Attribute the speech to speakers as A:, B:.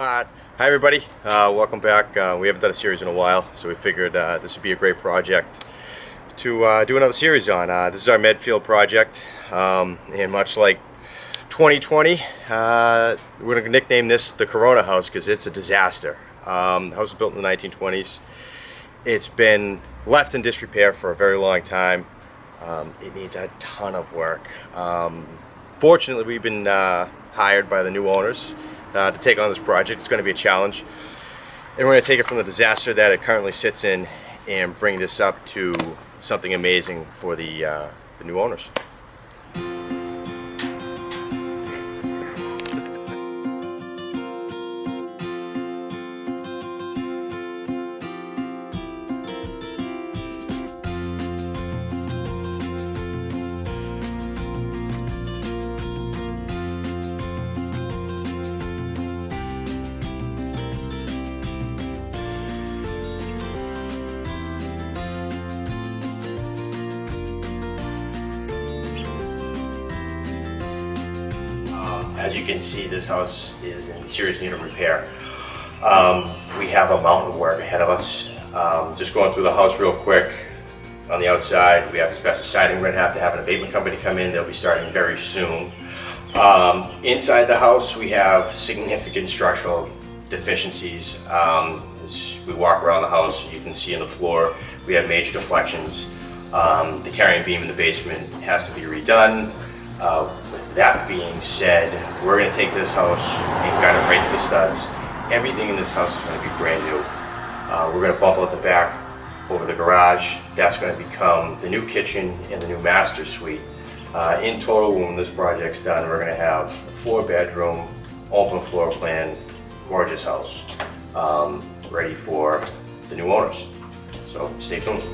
A: Hi everybody, welcome back. We haven't done a series in a while, so we figured this would be a great project to do another series on. This is our Medfield project, and much like 2020, we're going to nickname this the Corona House because it's a disaster. The house was built in the 1920s. It's been left in disrepair for a very long time. It needs a ton of work. Fortunately, we've been hired by the new owners to take on this project. It's going to be a challenge, and we're going to take it from the disaster that it currently sits in and bring this up to something amazing for the new owners. As you can see, this house is in serious need of repair. We have a mountain of work ahead of us. Just going through the house real quick. On the outside, we have asbestos siding. We're going to have an abatement company come in. They'll be starting very soon. Inside the house, we have significant structural deficiencies. As we walk around the house, you can see on the floor, we have major deflections. The carrying beam in the basement has to be redone. With that being said, we're going to take this house and kind of right to the studs. Everything in this house is going to be brand new. We're going to bump out the back over the garage. That's going to become the new kitchen and the new master suite. In total, when this project's done, we're going to have a 4-bedroom, open floor plan, gorgeous house, ready for the new owners. So stay tuned.